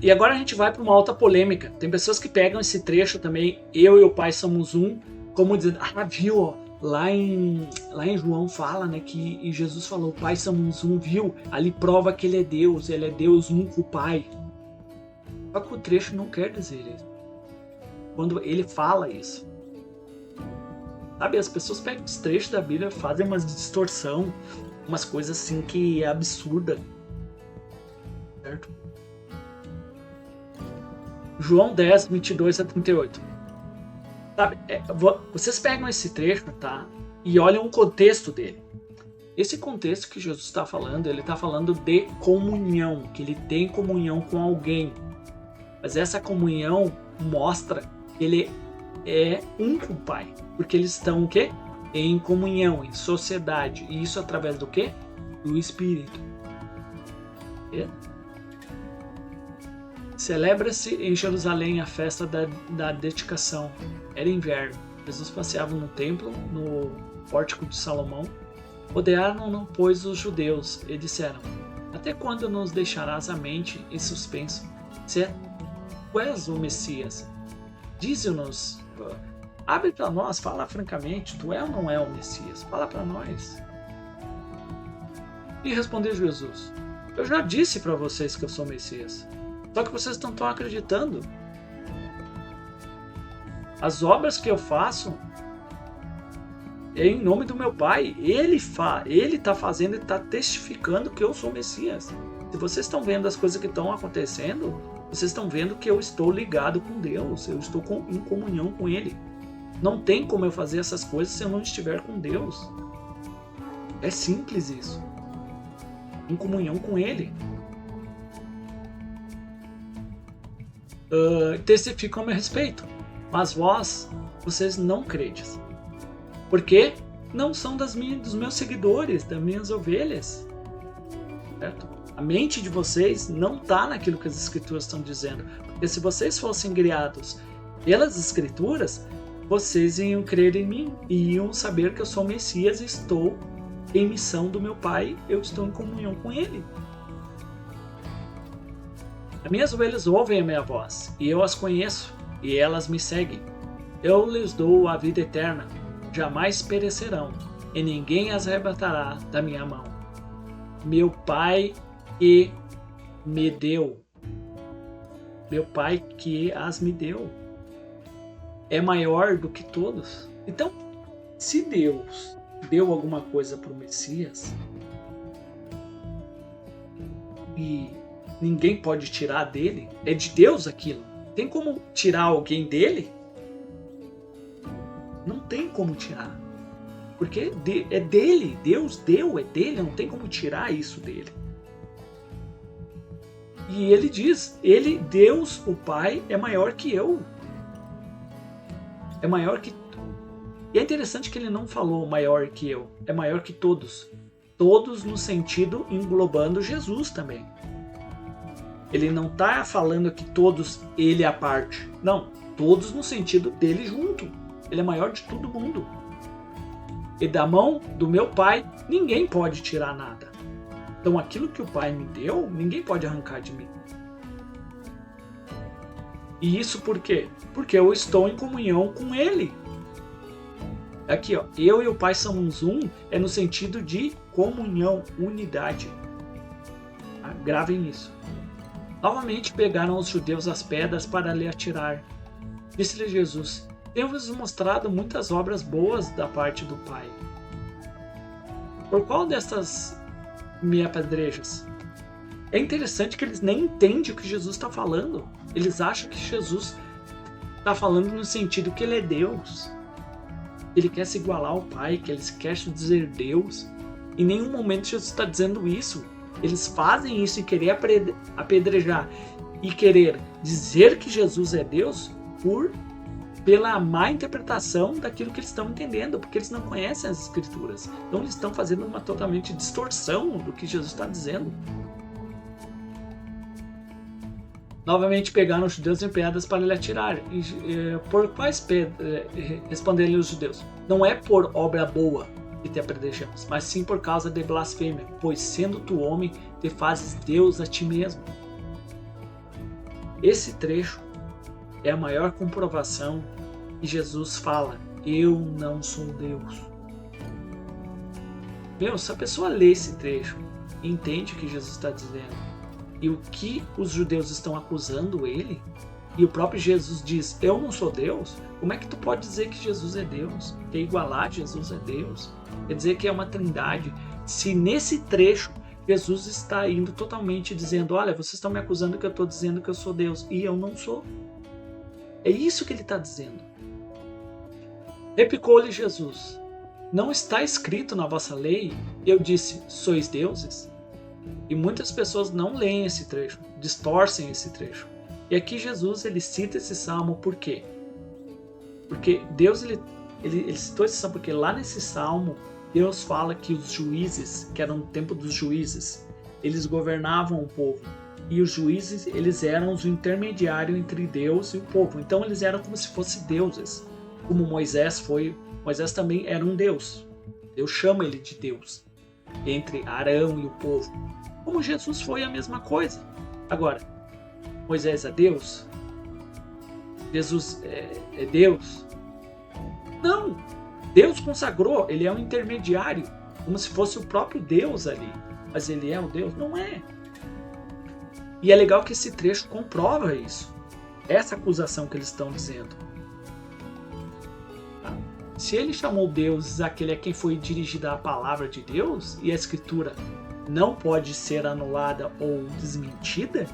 E agora a gente vai para uma outra polêmica. Tem pessoas que pegam esse trecho também, eu e o Pai somos um, como dizendo, viu, ó, lá em João fala, né, que Jesus falou, Pai somos um, viu? Ali prova que ele é Deus um com o Pai. Só que o trecho não quer dizer isso. Quando ele fala isso. Sabe, as pessoas pegam os trechos da Bíblia, fazem umas distorção, umas coisas assim que é absurda. Certo? João 10, 22 a 38. Sabe, vocês pegam esse trecho, tá? E olham o contexto dele. Esse contexto que Jesus está falando, ele está falando de comunhão, que ele tem comunhão com alguém. Mas essa comunhão mostra que ele é um com o Pai. Porque eles estão o quê? Em comunhão, em sociedade. E isso através do quê? Do Espírito. Celebra-se em Jerusalém a festa da dedicação. Era inverno. Jesus passeava no templo, no pórtico de Salomão. Rodearam-no, pois, os judeus e disseram: até quando nos deixarás a mente em suspenso? Se tu és o Messias, dize-nos, abre para nós, fala francamente, tu é ou não é o Messias? Fala para nós. E respondeu Jesus: eu já disse para vocês que eu sou o Messias. Só que vocês não estão acreditando. As obras que eu faço é em nome do meu Pai. Ele está fazendo e está testificando que eu sou o Messias. Se vocês estão vendo as coisas que estão acontecendo, vocês estão vendo que eu estou ligado com Deus. Eu estou em comunhão com Ele. Não tem como eu fazer essas coisas se eu não estiver com Deus. É simples isso. Em comunhão com Ele. Testificam a meu respeito, mas vocês não credes, porque não são dos meus seguidores, das minhas ovelhas, certo? A mente de vocês não está naquilo que as escrituras estão dizendo, porque se vocês fossem guiados pelas escrituras, vocês iam crer em mim e iam saber que eu sou o Messias e estou em missão do meu Pai, eu estou em comunhão com Ele. As minhas ovelhas ouvem a minha voz, e eu as conheço, e elas me seguem. Eu lhes dou a vida eterna, jamais perecerão, e ninguém as arrebatará da minha mão. Meu Pai que me deu, meu Pai que as me deu, é maior do que todos. Então, se Deus deu alguma coisa para o Messias, e ninguém pode tirar dele, é de Deus aquilo. Tem como tirar alguém dele? Não tem como tirar. Porque é dele, Deus deu, é dele, não tem como tirar isso dele. E ele diz, Deus, o Pai, é maior que eu. É maior que... E é interessante que ele não falou maior que eu, é maior que todos. Todos no sentido englobando Jesus também. Ele não está falando que todos ele à parte. Não, todos no sentido dele junto. Ele é maior de todo mundo. E da mão do meu Pai, ninguém pode tirar nada. Então aquilo que o Pai me deu, ninguém pode arrancar de mim. E isso por quê? Porque eu estou em comunhão com Ele. Aqui, ó, eu e o Pai somos um, é no sentido de comunhão, unidade. Tá? Gravem isso. Novamente pegaram os judeus as pedras para lhe atirar. Disse-lhe Jesus: tenho-vos mostrado muitas obras boas da parte do Pai. Por qual destas me apedrejas? É interessante que eles nem entendem o que Jesus está falando. Eles acham que Jesus está falando no sentido que ele é Deus. Ele quer se igualar ao Pai, que ele quer se dizer Deus. Em nenhum momento Jesus está dizendo isso. Eles fazem isso e querer apedrejar e querer dizer que Jesus é Deus pela má interpretação daquilo que eles estão entendendo, porque eles não conhecem as Escrituras. Então eles estão fazendo uma totalmente distorção do que Jesus está dizendo. Novamente pegaram os judeus em pedras para lhe atirar. Por quais pedras? Responderam-lhe os judeus: não é por obra boa que te apedrejamos, mas sim por causa de blasfêmia, pois sendo tu homem, te fazes Deus a ti mesmo. Esse trecho é a maior comprovação que Jesus fala: eu não sou Deus. Se a pessoa lê esse trecho e entende o que Jesus está dizendo e o que os judeus estão acusando ele, e o próprio Jesus diz: eu não sou Deus, como é que tu pode dizer que Jesus é Deus? Quer igualar Jesus a Deus? Quer dizer que é uma trindade? Se nesse trecho Jesus está indo totalmente dizendo: olha, vocês estão me acusando que eu estou dizendo que eu sou Deus, e eu não sou. É isso que ele está dizendo. Replicou-lhe Jesus: não está escrito na vossa lei, eu disse, sois deuses? E muitas pessoas não leem esse trecho, distorcem esse trecho. E aqui Jesus ele cita esse salmo por quê? Porque Deus ele citou esse salmo porque lá nesse salmo Deus fala que os juízes, que era no tempo dos juízes, eles governavam o povo. E os juízes, eles eram os intermediários entre Deus e o povo. Então eles eram como se fossem deuses. Como Moisés foi. Moisés também era um deus. Deus chama ele de Deus. Entre Arão e o povo. Como Jesus foi a mesma coisa. Agora, Moisés é Deus? Jesus é Deus? Não! Deus consagrou, ele é um intermediário. Como se fosse o próprio Deus ali. Mas ele é o Deus? Não é. E é legal que esse trecho comprova isso. Essa acusação que eles estão dizendo. Se ele chamou Deus aquele a quem foi dirigida a palavra de Deus, e a escritura não pode ser anulada ou desmentida,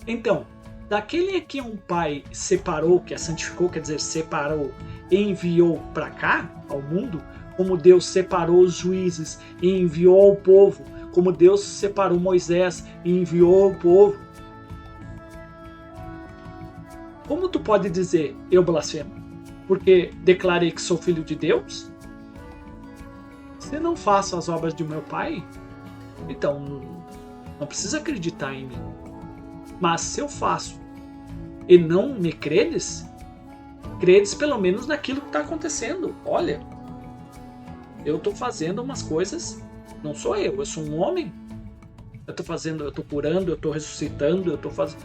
então, daquele a quem um pai separou, que a santificou, quer dizer, separou e enviou para cá, ao mundo, como Deus separou os juízes e enviou o povo, como Deus separou Moisés e enviou o povo. Como tu pode dizer, eu blasfemo? Porque declarei que sou filho de Deus? Se não faço as obras de meu pai, então não precisa acreditar em mim. Mas se eu faço e não me credes, credes pelo menos naquilo que está acontecendo. Olha, eu estou fazendo umas coisas, não sou eu sou um homem. Eu estou curando, eu estou ressuscitando, eu estou fazendo.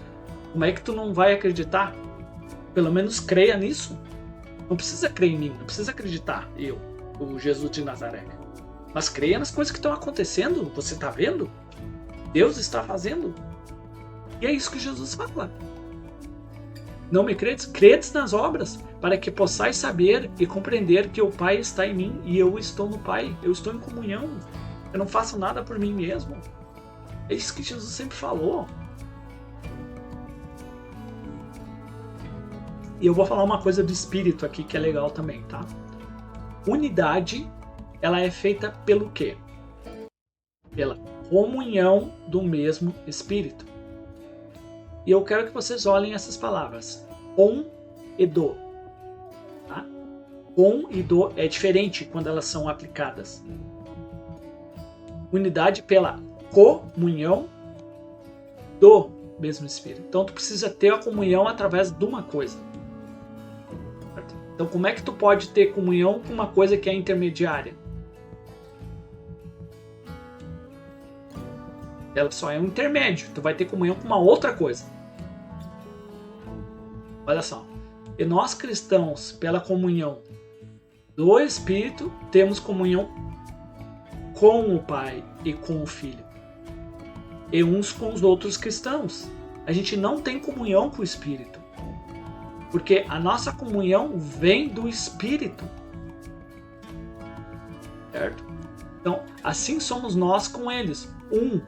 Como é que tu não vai acreditar? Pelo menos creia nisso. Não precisa crer em mim, não precisa acreditar, o Jesus de Nazaré. Mas creia nas coisas que estão acontecendo, você está vendo? Deus está fazendo. E é isso que Jesus fala. Não me credes? Credes nas obras, para que possais saber e compreender que o Pai está em mim e eu estou no Pai. Eu estou em comunhão. Eu não faço nada por mim mesmo. É isso que Jesus sempre falou. E eu vou falar uma coisa do Espírito aqui que é legal também, tá? Unidade, ela é feita pelo quê? Pela comunhão do mesmo Espírito. E eu quero que vocês olhem essas palavras. Com e do. Tá? Com e do é diferente quando elas são aplicadas. Unidade pela comunhão do mesmo Espírito. Então tu precisa ter a comunhão através de uma coisa. Então como é que tu pode ter comunhão com uma coisa que é intermediária? Ela só é um intermédio. Tu vai ter comunhão com uma outra coisa. Olha só. E nós cristãos, pela comunhão do Espírito, temos comunhão com o Pai e com o Filho. E uns com os outros cristãos. A gente não tem comunhão com o Espírito. Porque a nossa comunhão vem do Espírito. Certo? Então, assim somos nós com eles. Um.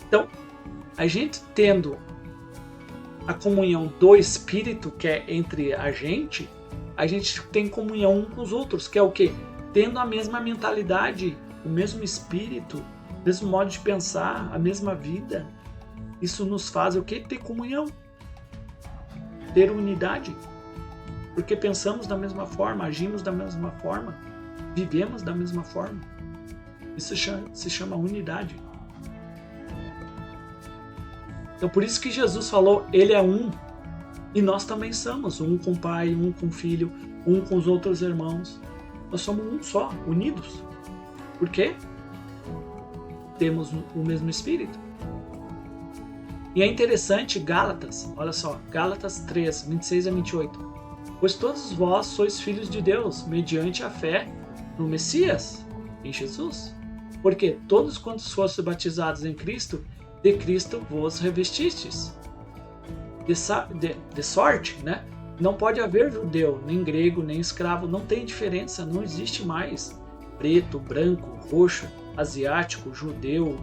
Então, a gente tendo a comunhão do Espírito, que é entre a gente tem comunhão um com os outros, que é o quê? Tendo a mesma mentalidade, o mesmo espírito, o mesmo modo de pensar, a mesma vida. Isso nos faz o quê? Ter comunhão. Ter unidade. Porque pensamos da mesma forma, agimos da mesma forma, vivemos da mesma forma. Isso se chama unidade. Então por isso que Jesus falou, ele é um. E nós também somos, um com o Pai, um com o Filho, um com os outros irmãos. Nós somos um só, unidos. Por quê? Temos o mesmo Espírito. E é interessante Gálatas, olha só, Gálatas 3, 26 a 28. Pois todos vós sois filhos de Deus, mediante a fé no Messias, em Jesus. Porque todos quantos fossem batizados em Cristo, de Cristo vos revestistes. De sorte, né? Não pode haver judeu, nem grego, nem escravo, não tem diferença, não existe mais preto, branco, roxo, asiático, judeu,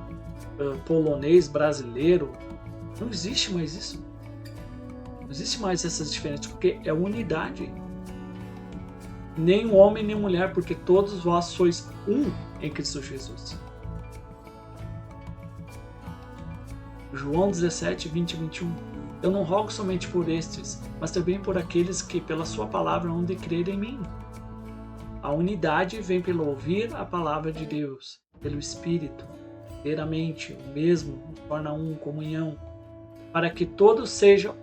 polonês, brasileiro. Não existe mais isso. Não existe mais essas diferenças, porque é unidade. Nem um homem, nem mulher, porque todos vós sois um em Cristo Jesus. João 17, 20 e 21. Eu não rogo somente por estes, mas também por aqueles que pela sua palavra hão de crer em mim. A unidade vem pelo ouvir a palavra de Deus, pelo Espírito, ter a mente, o mesmo, torna um, comunhão, para que todos sejam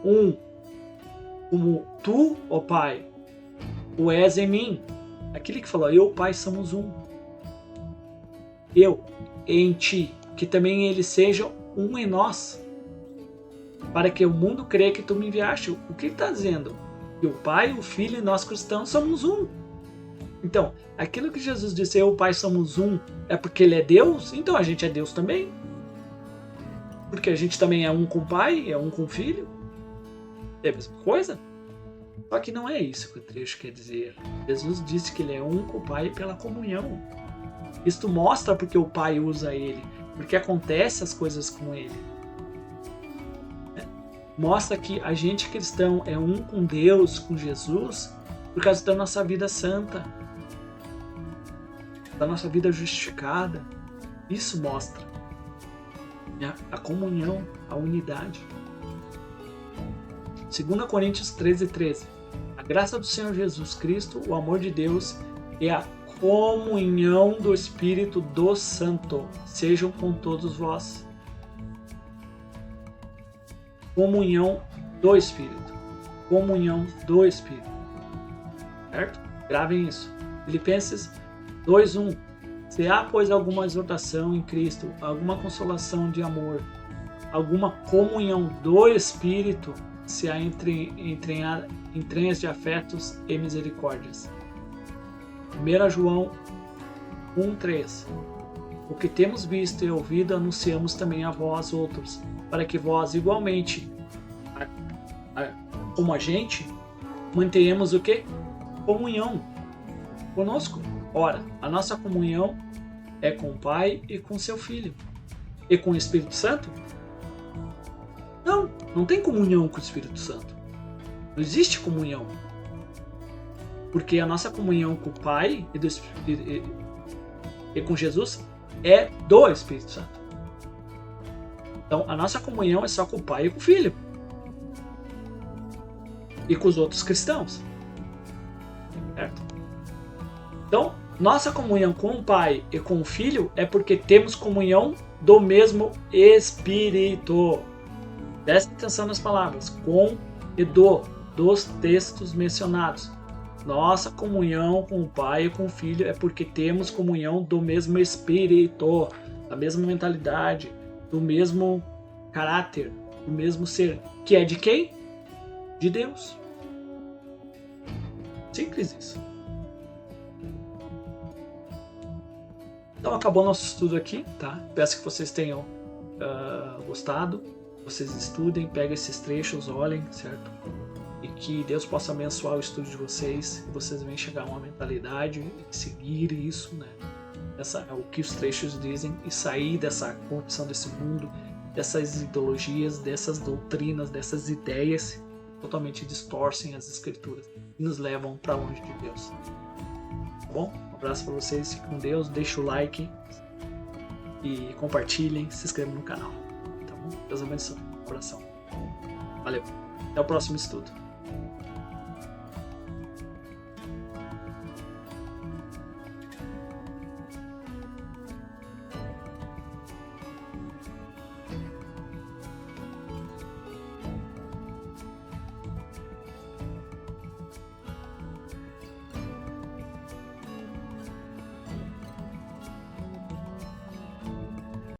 um, como tu, ó Pai, o és em mim. Aquele que falou, eu, Pai, somos um. Eu em ti, que também eles sejam um em nós, para que o mundo creia que tu me enviaste. O que ele está dizendo? Que o Pai, o Filho e nós cristãos somos um. Então, aquilo que Jesus disse, eu e o Pai somos um, é porque ele é Deus? Então a gente é Deus também. Porque a gente também é um com o Pai, é um com o Filho. É a mesma coisa? Só que não é isso que o trecho quer dizer. Jesus disse que ele é um com o Pai pela comunhão. Isto mostra porque o Pai usa ele, porque acontece as coisas com ele. Mostra que a gente cristão é um com Deus, com Jesus, por causa da nossa vida santa, da nossa vida justificada. Isso mostra a comunhão, a unidade. 2 Coríntios 13, 13. A graça do Senhor Jesus Cristo, o amor de Deus e a comunhão do Espírito do Santo sejam com todos vós. Comunhão do Espírito. Comunhão do Espírito. Certo? Gravem isso. Filipenses 2:1. Se há, pois, alguma exortação em Cristo, alguma consolação de amor, alguma comunhão do Espírito, se há entranhas de afetos e misericórdias. 1 João 1:3. O que temos visto e ouvido anunciamos também a vós outros, para que vós igualmente, como a gente, mantenhamos o quê? Comunhão conosco. Ora, a nossa comunhão é com o Pai e com seu Filho. E com o Espírito Santo? Não tem comunhão com o Espírito Santo. Não existe comunhão. Porque a nossa comunhão com o Pai e com Jesus é do Espírito Santo. Então, a nossa comunhão é só com o Pai e com o Filho. E com os outros cristãos. Certo? Então, nossa comunhão com o Pai e com o Filho é porque temos comunhão do mesmo Espírito. Preste atenção nas palavras. Com e dos textos mencionados. Nossa comunhão com o Pai e com o Filho é porque temos comunhão do mesmo Espírito, da mesma mentalidade, do mesmo caráter, do mesmo ser. Que é de quem? De Deus. Simples isso. Então acabou nosso estudo aqui, tá? Peço que vocês tenham gostado. Vocês estudem, peguem esses trechos, olhem, certo? E que Deus possa abençoar o estudo de vocês, e vocês venham chegar a uma mentalidade e seguir isso, né? É o que os trechos dizem, e sair dessa corrupção desse mundo, dessas ideologias, dessas doutrinas, dessas ideias que totalmente distorcem as escrituras e nos levam para longe de Deus. Tá bom? Um abraço para vocês, fiquem com Deus, deixa o like e compartilhem, se inscrevam no canal. Tá bom? Deus abençoe. Um abração. Valeu. Até o próximo estudo.